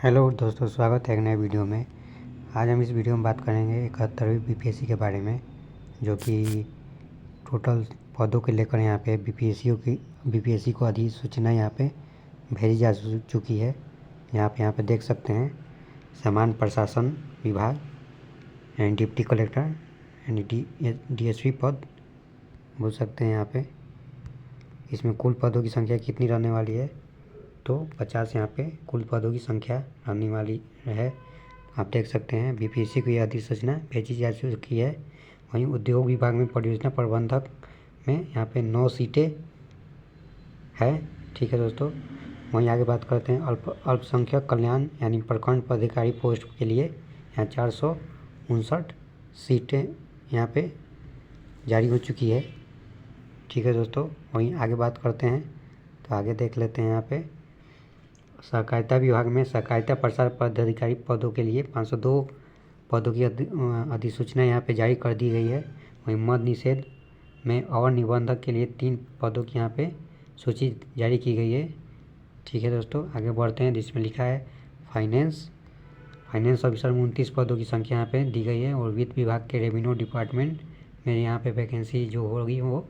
Hello दोस्तों, स्वागत है एक नए वीडियो में। आज हम इस वीडियो में बात करेंगे 71वीं बीपीएससी के बारे में, जो कि टोटल पदों के लेकर यहाँ पे बीपीएससी को अधिसूचना यहाँ पे भेजी जा चुकी है। यहाँ पे देख सकते हैं सामान्य प्रशासन विभाग यानी डिप्टी कलेक्टर यानी डीएसपी पद बोल सकते हैं। यहाँ पे इसमें कुल पदों की संख्या कितनी रहने वाली है, तो 50 यहाँ पे कुल पदों की संख्या रहने वाली है। आप देख सकते हैं बीपीएससी को यह अधिसूचना भेजी जा चुकी है। वहीं उद्योग विभाग में परियोजना प्रबंधक में यहाँ पे 9 सीटें है। ठीक है दोस्तों, वहीं आगे बात करते हैं अल्पसंख्यक कल्याण यानी प्रखंड पदाधिकारी पोस्ट के लिए यहाँ 459 सीटें यहाँ पे जारी हो चुकी है। ठीक है दोस्तों, वहीं आगे बात करते हैं तो आगे देख लेते हैं। यहाँ पे सहकारिता विभाग में सहकारिता प्रसार पदाधिकारी पदों के लिए 502 पदों की अधिसूचना यहाँ पे जारी कर दी गई है। वहीं मद्य निषेध में और निबंधक के लिए 3 पदों की यहाँ पे सूची जारी की गई है। ठीक है दोस्तों, आगे बढ़ते हैं जिसमें लिखा है फाइनेंस ऑफिसर में 29 पदों की संख्या यहाँ पे दी गई है। और वित्त विभाग के रेवेन्यू डिपार्टमेंट में यहाँ पे वैकेंसी जो होगी वो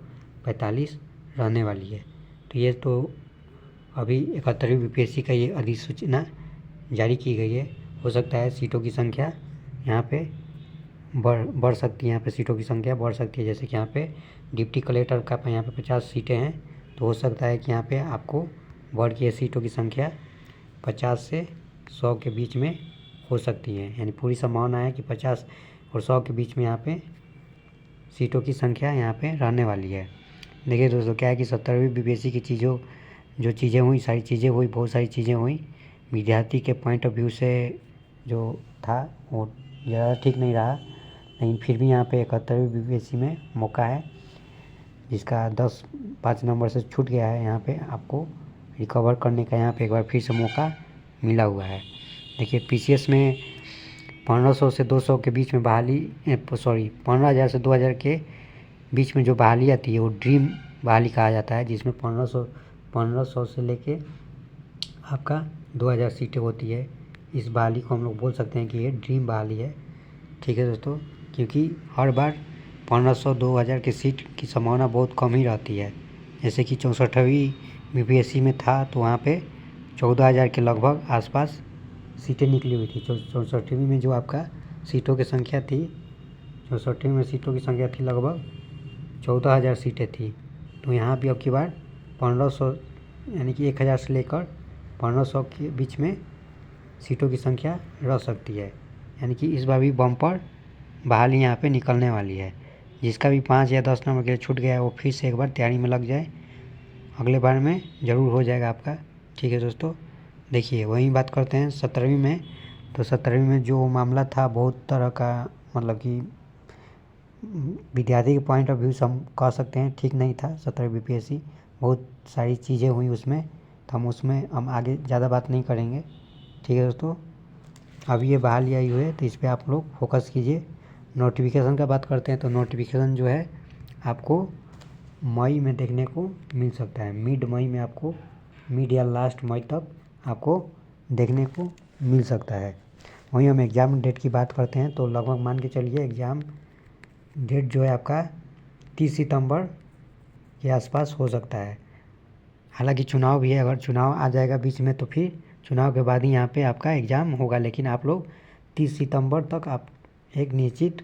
45 रहने वाली है। तो ये तो अभी 71वीं बीपीएससी का ये अधिसूचना जारी की गई है। हो सकता है सीटों की संख्या यहाँ पे बढ़ सकती है। यहाँ पे सीटों की संख्या बढ़ सकती है, जैसे कि यहाँ पे डिप्टी कलेक्टर का यहाँ पे 50 सीटें हैं, तो हो सकता है कि यहाँ पे आपको बढ़ के सीटों की संख्या 50 से 100 के बीच में हो सकती है। यानी पूरी संभावना है कि 50 और 100 के बीच में यहाँ पे सीटों की संख्या यहाँ पे रहने वाली है। देखिए दोस्तों, क्या है कि 70वीं बीपीएससी की जो चीज़ें हुई, सारी चीज़ें हुई, बहुत सारी चीज़ें हुई। विद्यार्थी के पॉइंट ऑफ व्यू से जो था वो ज़्यादा ठीक नहीं रहा, लेकिन फिर भी यहाँ पे 71वीं बीपीएससी में मौका है, जिसका 5 नंबर से छूट गया है। यहाँ पे आपको रिकवर करने का यहाँ पे एक बार फिर से मौका मिला हुआ है। देखिए पीसीएस में 1500 से 200 के बीच में 15,000 से 2,000 के बीच में जो बहाली आती है वो ड्रीम बहाली कहा जाता है, जिसमें 1500 से लेके आपका 2000 सीटें होती है। इस बहाली को हम लोग बोल सकते हैं कि ये ड्रीम बहाली है। ठीक है दोस्तों, क्योंकि हर बार 1500-2000 की सीट की संभावना बहुत कम ही रहती है। जैसे कि 64वीं बीपीएससी में था तो वहाँ पे 14,000 के लगभग आसपास सीटें निकली हुई थी। 64वीं में जो आपका सीटों की संख्या थी, 64वीं में सीटों की संख्या थी लगभग 14,000 सीटें थी। तो यहाँ भी अब की बार 1500 यानी कि 1000 से लेकर 1500 के बीच में सीटों की संख्या रह सकती है। यानी कि इस बार भी बम्पर बहाली यहाँ पे निकलने वाली है। जिसका भी 5 या 10 नंबर के लिए छूट गया है वो फिर से एक बार तैयारी में लग जाए, अगले बार में ज़रूर हो जाएगा आपका। ठीक है दोस्तों, देखिए वहीं बात करते हैं 70वीं में। तो 70वीं में जो मामला था बहुत तरह का, मतलब कि विद्यार्थी के पॉइंट ऑफ व्यू से हम कह सकते हैं ठीक नहीं था। 70वीं बीपीएससी बहुत सारी चीज़ें हुई उसमें, तो हम आगे ज़्यादा बात नहीं करेंगे। ठीक है दोस्तों, अभी ये बहाली आई हुई है तो इस पर आप लोग फोकस कीजिए। नोटिफिकेशन का बात करते हैं तो नोटिफिकेशन जो है आपको मई में देखने को मिल सकता है। मिड या लास्ट मई तक आपको देखने को मिल सकता है। वहीं हम एग्ज़ाम डेट की बात करते हैं तो लगभग मान के चलिए एग्ज़ाम डेट जो है आपका 30 सितंबर के आसपास हो सकता है। हालांकि चुनाव भी है, अगर चुनाव आ जाएगा बीच में तो फिर चुनाव के बाद ही यहाँ पे आपका एग्ज़ाम होगा। लेकिन आप लोग 30 सितंबर तक आप एक निश्चित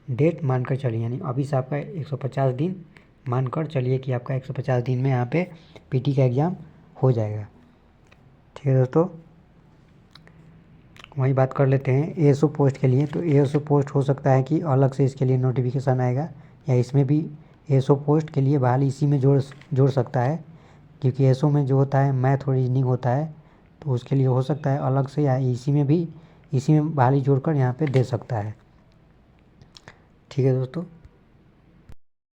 डेट मानकर चलिए, यानी अभी से आपका 150 दिन मानकर चलिए कि आपका 150 दिन में यहाँ पे पीटी का एग्ज़ाम हो जाएगा। ठीक है दोस्तों, वहीं बात कर लेते हैं एएसओ पोस्ट के लिए। तो एएसओ पोस्ट हो सकता है कि अलग से इसके लिए नोटिफिकेशन आएगा, या इसमें भी एएसओ पोस्ट के लिए बहाली इसी में जोड़ सकता है, क्योंकि एएसओ में जो होता है मैथ और रीजनिंग होता है, तो उसके लिए हो सकता है अलग से, या इसी में बहाली जोड़कर यहाँ पे दे सकता है। ठीक है दोस्तों।